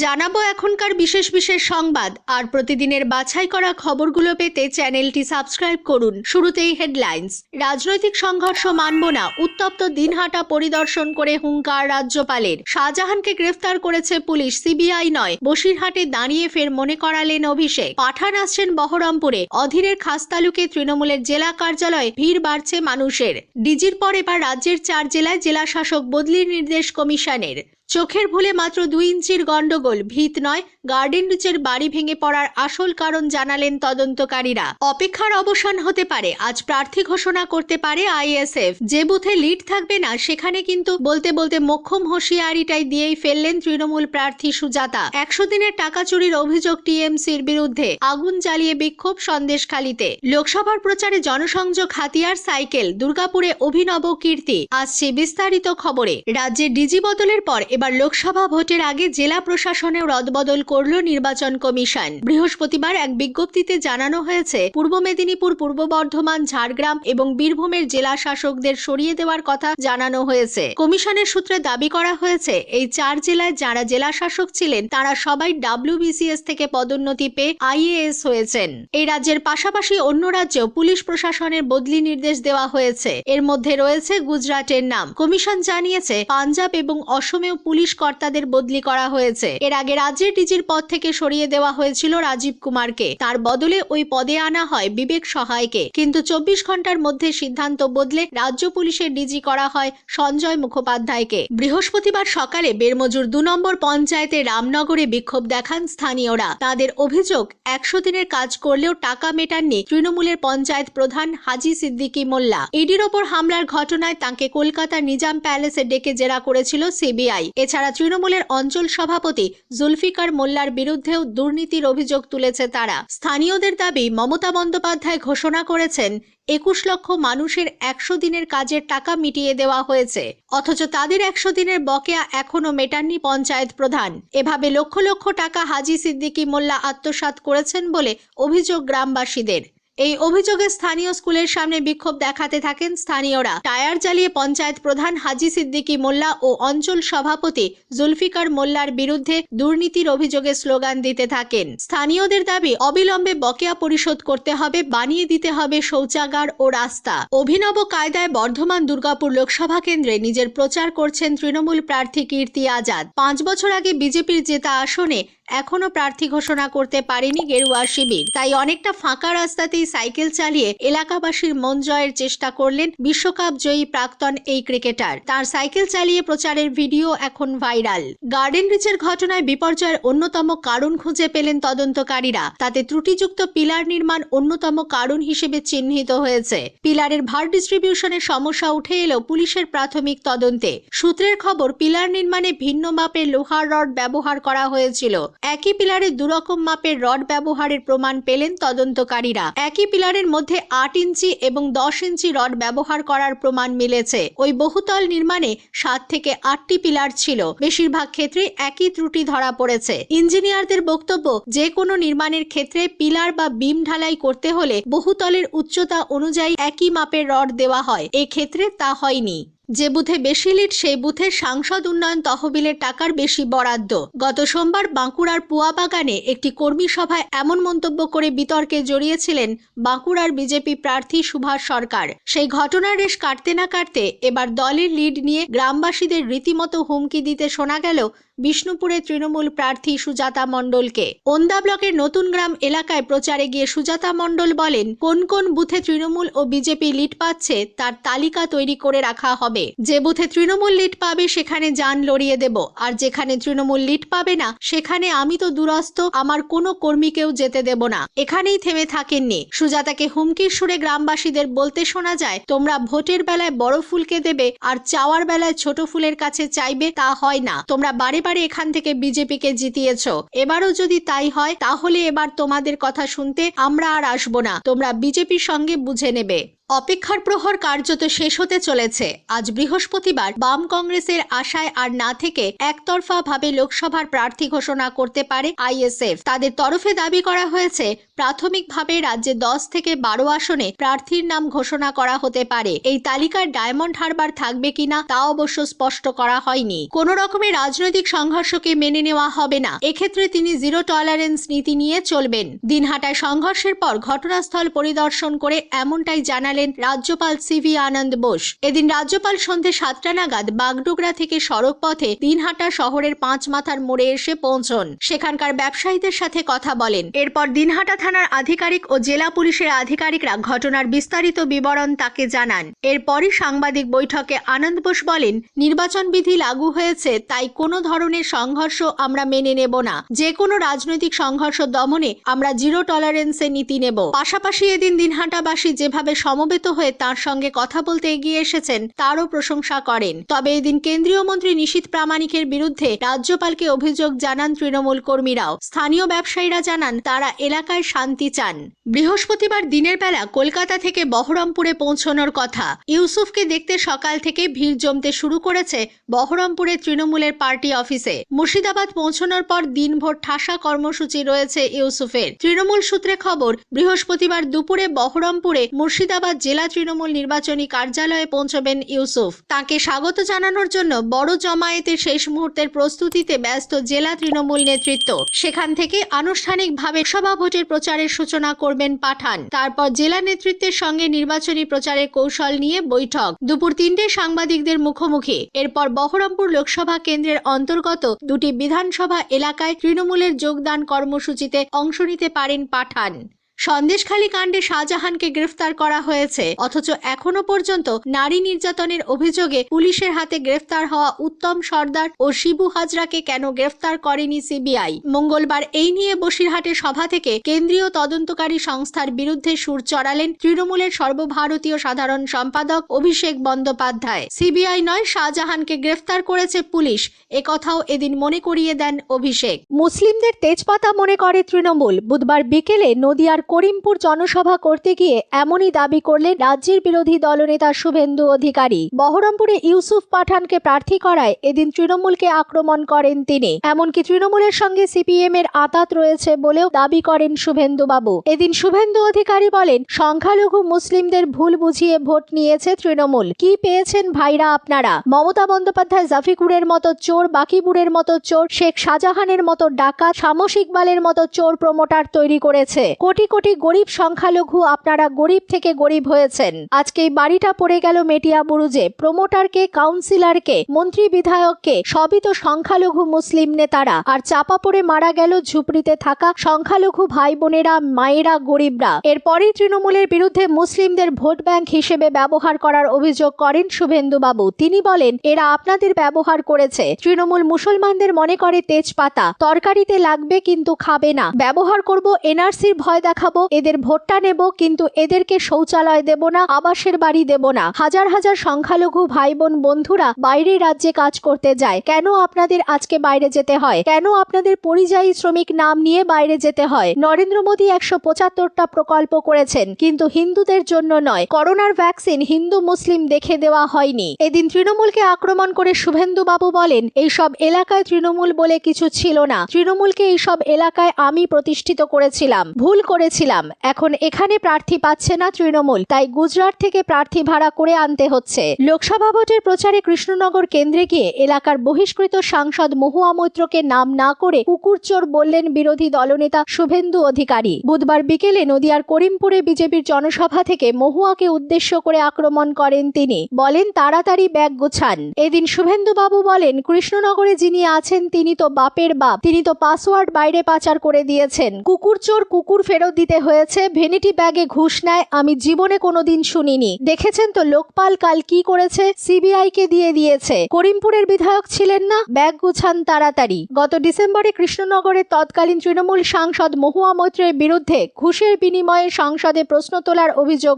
জানাবো এখনকার বিশেষ বিশেষ সংবাদ আর প্রতিদিনের বাছাই করা খবরগুলো পেতে চ্যানেলটি সাবস্ক্রাইব করুন। শুরুতেই হেডলাইন্স। রাজনৈতিক সংঘর্ষ মানব না, উত্তপ্ত দিনহাটা পরিদর্শন করে হুঙ্কার রাজ্যপালের। শাহজাহানকে গ্রেফতার করেছে পুলিশ, সিবিআই নয়। বসিরহাটে দাঁড়িয়ে ফের মনে করালেন অভিষেক। পাঠান আসছেন বহরমপুরে। অধীরের খাসতালুকে তৃণমূলের জেলা কার্যালয়ে ভিড় বাড়ছে মানুষের। ডিজির পর এবার রাজ্যের 4 জেলায় জেলা শাসক বদলির নির্দেশ কমিশনের। চোখের ভুলে মাত্র 2 ইঞ্চির গন্ডগোল, ভিত নয়। গার্ডেন রিচের বাড়ি ভেঙে পড়ার আসল কারণ জানালেন তদন্তকারীরা। অপেক্ষার অবসান হতে পারে, আজ প্রার্থী ঘোষণা করতে পারে আইএসএফ। যে বুথে লিড থাকবে না সেখানে কিন্তু বলতে বলতে মোক্ষম হুঁশিয়ারিটাই দিয়েই ফেললেন তৃণমূল প্রার্থী সুজাতা। 100 দিনের টাকা চুরির অভিযোগ টিএমসির বিরুদ্ধে। আগুন জ্বালিয়ে বিক্ষোভ সন্দেশখালীতে। লোকসভার প্রচারে জনসংযোগ হাতিয়ার সাইকেল। দুর্গাপুরে অভিনব কীর্তি। আসছে বিস্তারিত খবরে। রাজ্যে ডিজি বদলের পর এবার লোকসভা ভোটের আগে জেলা প্রশাসনেও রদবদল করল নির্বাচন কমিশন। বৃহস্পতিবার এক বিজ্ঞপ্তিতে জানানো হয়েছে, পূর্ব মেদিনীপুর, পূর্ব বর্ধমান, ঝাড়গ্রাম এবং বীরভূমের জেলা শাসকদের সরিয়ে দেওয়ার কথা জানানো হয়েছে। কমিশনের সূত্রে দাবি করা হয়েছে, এই 4 জেলায় যারা জেলা শাসক ছিলেন তারা সবাই WBCS থেকে পদোন্নতি পেয়ে IAS হয়েছেন। এই রাজ্যের পাশাপাশি অন্য রাজ্যেও পুলিশ প্রশাসনের বদলি নির্দেশ দেওয়া হয়েছে। এর মধ্যে রয়েছে গুজরাটের নাম। কমিশন জানিয়েছে, পাঞ্জাব এবং অসমেও পুলিশ কর্তাদের বদলি করা হয়েছে। এর আগে রাজ্যের ডিজির পদ থেকে সরিয়ে দেওয়া হয়েছিল রাজীব কুমারকে। তার বদলে ওই পদে আনা হয় বিবেক সহায়কে। কিন্তু 24 ঘন্টার মধ্যে সিদ্ধান্ত বদলে রাজ্য পুলিশের ডিজি করা হয় সঞ্জয় মুখোপাধ্যায়কে। বৃহস্পতিবার সকালে বেরমজুর 2 নম্বর পঞ্চায়েতের রামনগরে বিক্ষোভ দেখান স্থানীয়রা। তাদের অভিযোগ, 100 দিনের কাজ করলেও টাকা মেটাননি তৃণমূলের পঞ্চায়েত প্রধান হাজি সিদ্দিকী মোল্লা। ইডির ওপর হামলার ঘটনায় তাঁকে কলকাতার নিজাম প্যালেসে ডেকে জেরা করেছিল সিবিআই। এছাড়া তৃণমূলের অঞ্চল সভাপতি জুলফিকার মোল্লার বিরুদ্ধেও দুর্নীতির অভিযোগ তুলেছে তারা। স্থানীয়দের দাবি, মমতা বন্দ্যোপাধ্যায় ঘোষণা করেছেন 21 লক্ষ মানুষের 100 দিনের কাজের টাকা মিটিয়ে দেওয়া হয়েছে, অথচ তাদের 100 দিনের বকেয়া এখনো মেটাননি পঞ্চায়েত প্রধান। এভাবে লক্ষ লক্ষ টাকা হাজি সিদ্দিকী মোল্লা আত্মসাৎ করেছেন বলে অভিযোগ গ্রামবাসীদের। এই অভিযোগে স্থানীয় স্কুলের সামনে বিক্ষোভ দেখাতে থাকেন স্থানীয়রা। টায়ার জ্বালিয়ে পঞ্চায়েত প্রধান হাজি সিদ্দিকী মোল্লা ও অঞ্চল সভাপতি জুলফিকার মোল্লার বিরুদ্ধে দুর্নীতির অভিযোগে স্লোগান দিতে থাকেন। স্থানীয়দের দাবি, অবিলম্বে বকেয়া পরিশোধ করতে হবে, বানিয়ে দিতে হবে শৌচাগার ও রাস্তা। অভিনব কায়দায় বর্ধমান দুর্গাপুর লোকসভা কেন্দ্রে নিজের প্রচার করছেন তৃণমূল প্রার্থী কীর্তি আজাদ। 5 বছর আগে বিজেপির জেতা আসনে এখনো প্রার্থী ঘোষণা করতে পারেনি গেরুয়া শিবির। তাই অনেকটা ফাঁকা রাস্তাতেই সাইকেল চালিয়ে এলাকাবাসীর মন জয়ের চেষ্টা করলেন বিশ্বকাপ জয়ী প্রাক্তন এই ক্রিকেটার। তার সাইকেল চালিয়ে প্রচারের ভিডিও এখন ভাইরাল। গার্ডেন রিচের ঘটনায় বিপর্যয়ের অন্যতম কারণ খুঁজে পেলেন তদন্তকারীরা। তাতে ত্রুটিযুক্ত পিলার নির্মাণ অন্যতম কারণ হিসেবে চিহ্নিত হয়েছে। পিলারের ভার ডিস্ট্রিবিউশনের সমস্যা উঠে এলো পুলিশের প্রাথমিক তদন্তে। সূত্রের খবর, পিলার নির্মাণে ভিন্ন মাপের লোহার রড ব্যবহার করা হয়েছিল। একই পিলারে 2 রকম মাপের রড ব্যবহারের প্রমাণ পেলেন তদন্তকারীরা। একই পিলারের মধ্যে 8 ইঞ্চি এবং 10 ইঞ্চি রড ব্যবহার করার প্রমাণ মিলেছে। ওই বহুতল নির্মাণে 7 থেকে 8টি পিলার ছিল। বেশিরভাগ ক্ষেত্রে একই ত্রুটি ধরা পড়েছে। ইঞ্জিনিয়ারদের বক্তব্য, যে কোনো নির্মাণের ক্ষেত্রে পিলার বা বিম ঢালাই করতে হলে বহুতলের উচ্চতা অনুযায়ী একই মাপের রড দেওয়া হয়। এক্ষেত্রে তা হয়নি। যে বুথে বেশি লিড সেই বুথে সাংসদ উন্নয়ন তহবিলের টাকার বেশি বরাদ্দ। গত সোমবার বাঁকুড়ার পুয়াবাগানে একটি কর্মী সভায় এমন মন্তব্য করে বিতর্কে জড়িয়েছিলেন বাঁকুড়ার বিজেপি প্রার্থী সুভাষ সরকার। সেই ঘটনার রেশ কাটতে না কাটতে এবার দলের লিড নিয়ে গ্রামবাসীদের রীতিমতো হুমকি দিতে শোনা গেল বিষ্ণুপুরের তৃণমূল প্রার্থী সুজাতা মণ্ডলকে। ওন্দা ব্লকের নতুন গ্রাম এলাকায় প্রচারে গিয়ে সুজাতা মণ্ডল বলেন, কোন কোন বুথে তৃণমূল ও বিজেপি লিড পাচ্ছে তার তালিকা তৈরি করে রাখা হবে। যে বুথে তৃণমূল লিড পাবে সেখানে জান লড়িয়ে দেব, আর যেখানে তৃণমূল লিড পাবে না সেখানে আমি তো দুরস্ত, আমার কোনো কর্মীকেও যেতে দেব না। এখানেই থেমে থাকেননি। সুজাতাকে হুমকির সুরে গ্রামবাসীদের বলতে শোনা যায়, তোমরা ভোটের বেলায় বড় ফুলকে দেবে আর চাওয়ার বেলায় ছোট ফুলের কাছে চাইবে, তা হয় না। তোমরা বারে এখান থেকে বিজেপিকে জিতিয়েছো, এবারও যদি তাই হয় তাহলে এবার তোমাদের কথা শুনতে আমরা আর আসবো না, তোমরা বিজেপির সঙ্গে বুঝে নেবে। অপেক্ষার প্রহর কার্যত শেষ হতে চলেছে। আজ বৃহস্পতিবার বাম কংগ্রেসের আশায় আর না থেকে একতরফা ভাবে লোকসভার প্রার্থী ঘোষণা করতে পারে আইএসএফ। তাদের তরফে দাবি করা হয়েছে, প্রাথমিকভাবে রাজ্যে 10 থেকে 12 আসনে প্রার্থীর নাম ঘোষণা করা হতে পারে। এই তালিকার ডায়মন্ড হারবার থাকবে কিনা তা অবশ্য স্পষ্ট করা হয়নি। কোনো রকমের রাজনৈতিক সংঘর্ষকে মেনে নেওয়া হবে না, এক্ষেত্রে তিনি জিরো টলারেন্স নীতি নিয়ে চলবেন। দিনহাটায় সংঘর্ষের পর ঘটনাস্থল পরিদর্শন করে এমনটাই জানালেন রাজ্যপাল সিভি আনন্দ বোস। এদিন রাজ্যপাল সন্ধ্যে 7টা নাগাদ বাগডোগরা থেকে সড়ক পথে দিনহাটা শহরের 5 মাথার মোড়ে এসে পৌঁছন। সেখানকার ব্যবসায়ীদের সাথে কথা বলেন। এরপর দিনহাটা থানার আধিকারিক ও জেলা পুলিশের আধিকারিকরা ঘটনার বিস্তারিত বিবরণ তাকে জানান। এরপরই সাংবাদিক বৈঠকে আনন্দ বোস বলেন, নির্বাচন বিধি লাগু হয়েছে, তাই কোনো ধরনের সংঘর্ষ আমরা মেনে নেব না। যে কোনো রাজনৈতিক সংঘর্ষ দমনে আমরা জিরো টলারেন্সের নীতি নেব। পাশাপাশি এদিন দিনহাটাবাসী যেভাবে সমবেত হয়ে তার সঙ্গে কথা বলতে এগিয়ে এসেছেন তারও প্রশংসা করেন। তবে এদিন কেন্দ্রীয় মন্ত্রী নিশীথ প্রামাণিকের বিরুদ্ধে রাজ্যপালকে অভিযোগ জানান তৃণমূল কর্মীরাও। স্থানীয় ব্যবসায়ীরা জানান তারা এলাকায় শান্তি চান। বৃহস্পতিবার দিনের বেলা কলকাতা থেকে বহরমপুরে পৌঁছানোর কথা। ইউসুফকে দেখতে সকাল থেকে ভিড় জমতে শুরু করেছে বহরমপুরে তৃণমূলের পার্টি অফিসে। মুর্শিদাবাদ পৌঁছানোর পর দিনভর ঠাসা কর্মসূচি রয়েছে ইউসুফের। তৃণমূল সূত্রে খবর, বৃহস্পতিবার দুপুরে বহরমপুরে মুর্শিদাবাদ জেলা তৃণমূল নির্বাচনী কার্যালয়ে পৌঁছবেন ইউসুফ। তাকে স্বাগত জানানোর জন্য বড় জমায়েতের শেষ মুহূর্তের প্রস্তুতিতে ব্যস্ত জেলা তৃণমূল নেতৃত্ব। সেখান থেকে আনুষ্ঠানিকভাবে সভা ভোটের প্রচারের সূচনা করবেন পাঠান। তারপর জেলা নেতৃত্বের সঙ্গে নির্বাচনী প্রচারের কৌশল নিয়ে বৈঠক। দুপুর 3টায় সাংবাদিকদের মুখোমুখি। এরপর বহরমপুর লোকসভা কেন্দ্রের অন্তর্গত 2টি বিধানসভা এলাকায় তৃণমূলের যোগদান কর্মসূচিতে অংশ নিতে পারেন পাঠান। সন্দেশখালী কাণ্ডে শাহজাহানকে গ্রেফতার করা হয়েছে, অথচ এখনো পর্যন্ত নারী নির্যাতনের অভিযোগে পুলিশের হাতে গ্রেফতার হওয়া উত্তম সর্দার ও শিবু হাজরাকে কেন গ্রেফতার করেনি সিবিআই? মঙ্গলবার এই নিয়ে বসিরহাটে সভা থেকে কেন্দ্রীয় তদন্তকারী সংস্থার বিরুদ্ধে সুর চড়ালেন তৃণমূলের সর্বভারতীয় সাধারণ সম্পাদক অভিষেক বন্দ্যোপাধ্যায়। সিবিআই নয়, শাহজাহানকে গ্রেফতার করেছে পুলিশ, একথাও এদিন মনে করিয়ে দেন অভিষেক। মুসলিমদের তেজপাতা মনে করে তৃণমূল। বুধবার বিকেলে নদিয়ার করিমপুর জনসভা করতে গিয়ে এমনই দাবি করলেন রাজ্যের বিরোধী দলনেতা শুভেন্দু অধিকারী। বহরমপুরে ইউসুফ পাঠানকে প্রার্থী করায় এদিন তৃণমূলকে আক্রমণ করেন তিনি। এমনকি তৃণমূলের সঙ্গে সিপিএম এর আঁতাত রয়েছে বলেও দাবি করেন শুভেন্দু বাবু। এদিন শুভেন্দু অধিকারী বলেন, সংখ্যালঘু মুসলিমদের ভুল বুঝিয়ে ভোট নিয়েছে তৃণমূল। কি পেয়েছেন ভাইরা আপনারা? মমতা বন্দ্যোপাধ্যায় জাফিকুরের মতো চোর, বাকিবুরের মতো চোর, শেখ শাহজাহানের মতো ডাকাত, শামস ইকবালের মতো চোর প্রমোটার তৈরি করেছে। কোটি কোটি গরিব সংখ্যালঘু, আপনারা গরিব থেকে গরিব হয়েছেন। আজকে এই বাড়িটা পড়ে গেল মেটিয়া বুরুজে। প্রমোটারকে, কাউন্সিলরকে, মন্ত্রী বিধায়ককে, সবই তো সংখ্যালঘু মুসলিম নেতারা। আর চাপা পড়ে মারা গেল ঝুপড়িতে থাকা সংখ্যালঘু ভাই বোনেরা, মায়েরা, গরিবরা। এরপরই তৃণমূলের বিরুদ্ধে মুসলিমদের ভোট ব্যাংক হিসেবে ব্যবহার করার অভিযোগ করেন শুভেন্দু বাবু। তিনি বলেন, এরা আপনাদের ব্যবহার করেছে। তৃণমূল মুসলমানদের মনে করে তেজপাতা, তরকারিতে লাগবে কিন্তু খাবে না। ব্যবহার করব, এনআরসির ভয় দেখাবো, এদের ভোটটা নেব, কিন্তু এদেরকে শৌচালয় দেব না, আবাসের বাড়ি দেব না। হাজার হাজার সংখ্যালঘু ভাই বোন বন্ধুরা বাইরের রাজ্যে কাজ করতে যায়। কেন আপনাদের আজকে বাইরে যেতে হয়? কেন আপনাদের পরিযায়ী শ্রমিক নাম নিয়ে বাইরে যেতে হয়? নরেন্দ্র মোদী 175টা প্রকল্প করেছেন, কিন্তু হিন্দুদের জন্য নয়। করোনার ভ্যাকসিন হিন্দু মুসলিম দেখে দেওয়া হয়নি। এদিন তৃণমূলকে আক্রমণ করে শুভেন্দু বাবু বলেন, এইসব এলাকায় তৃণমূল বলে কিছু ছিল না। তৃণমূলকে এইসব এলাকায় আমি প্রতিষ্ঠিত করেছিলাম, ভুল করেছিলাম। এখন এখানে প্রার্থী পাচ্ছে না তৃণমূল, তাই গুজরাট থেকে প্রার্থী ভাড়া করে আনতে হচ্ছে। লোকসভা ভোটের প্রচারে কৃষ্ণনগর কেন্দ্রে গিয়ে এলাকার বহিষ্কৃত সাংসদ মহুয়া মৈত্রকে নাম না করে কুকুরচোর বললেন বিরোধী দলনেতা শুভেন্দু অধিকারী। বুধবার বিকেলে নদিয়ার করিমপুরে বিজেপির জনসভা থেকে মহুয়াকে উদ্দেশ্য করে আক্রমণ করেন তিনি। বলেন, তাড়াতাড়ি ব্যাগ গুছান। এদিন শুভেন্দু বাবু বলেন, কৃষ্ণনগরে যিনি আছেন তিনি তো বাপের বাপ, তিনি তো পাসওয়ার্ড বাইরে পাচার করে দিয়েছেন। কুকুরচোর কুকুর ফেরত দিতে হয়েছে, ভ্যানিটি ব্যাগে ঘুষ নেয় আমি জীবনে কোনোদিন শুনিনি। দেখেছেন তো লোকপাল কাল কি করেছে, সিবিআই কে দিয়ে দিয়েছে। করিমপুরের বিধায়ক ছিলেন না? ব্যাগ গুছান তাড়াতাড়ি। গত ডিসেম্বরে কৃষ্ণনগরের তৎকালীন তৃণমূল সাংসদ মহুয়া মৈত্রের বিরুদ্ধে ঘুষের বিনিময়ে সংসদে প্রশ্ন তোলার অভিযোগ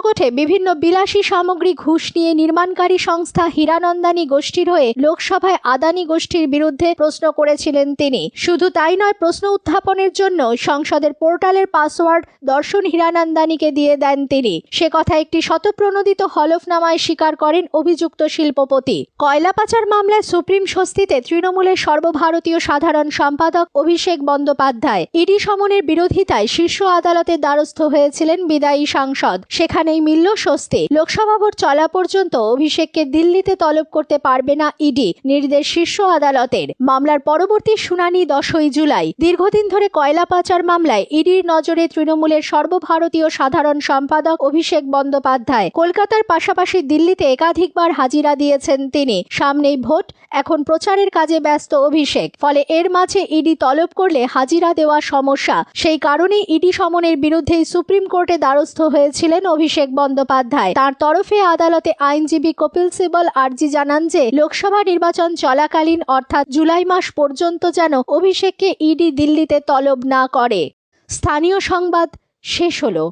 ওঠে বিভিন্ন বিলাসী সামগ্রী ঘুষ নিয়ে নির্মাণকারী সংস্থা হীরানন্দানী গোষ্ঠীর হয়ে লোকসভায় আদানি গোষ্ঠীর বিরুদ্ধে প্রশ্ন করেছিলেন তিনি। শুধু তাই নয়, প্রশ্ন উত্থাপনের জন্য সংসদের পোর্টাল পোর্টালের পাসওয়ার্ড দর্শন হীরানন্দানীকে দিয়ে দেন তিনি। সে কথা একটি শতপ্রণোদিত হলফনামায় স্বীকার করেন অভিযুক্ত শিল্পপতি। কয়লা পাচার মামলায় সুপ্রিম স্বস্তিতে তৃণমূলের সর্বভারতীয় সাধারণ সম্পাদক অভিষেক বন্দ্যোপাধ্যায়। ইডি সমনের বিরোধিতায় শীর্ষ আদালতের দ্বারস্থ হয়েছিলেন বিদায়ী সাংসদ। সেখানেই মিলল স্বস্তি। লোকসভা ভোট চলা পর্যন্ত অভিষেককে দিল্লিতে তলব করতে পারবে না ইডি, নির্দেশ শীর্ষ আদালতের। মামলার পরবর্তী শুনানি 10ই জুলাই। দীর্ঘদিন ধরে কয়লা পাচার মামলায় ইডির নজরে তৃণমূলের সর্বভারতীয় সাধারণ সম্পাদক অভিষেক বন্দ্যোপাধ্যায়। কলকাতার পাশাপাশি দিল্লিতে একাধিকবার হাজিরা দিয়েছেন তিনি। সামনেই ভোট, এখন প্রচারের কাজে ব্যস্ত অভিষেক। ফলে এর মাঝে ইডি তলব করলে হাজিরা দেওয়া সমস্যা। সেই কারণেই ইডি সমনের বিরুদ্ধেই সুপ্রিম কোর্টে দ্বারস্থ হয়েছিলেন অভিষেক বন্দ্যোপাধ্যায়। তার তরফে আদালতে আইনজীবী কপিল সিবল আর্জি জানান যে লোকসভা নির্বাচন চলাকালীন অর্থাৎ জুলাই মাস পর্যন্ত যেন অভিষেককে ইডি দিল্লিতে তলব না করে। স্থানীয় সংবাদ শেষ হলো।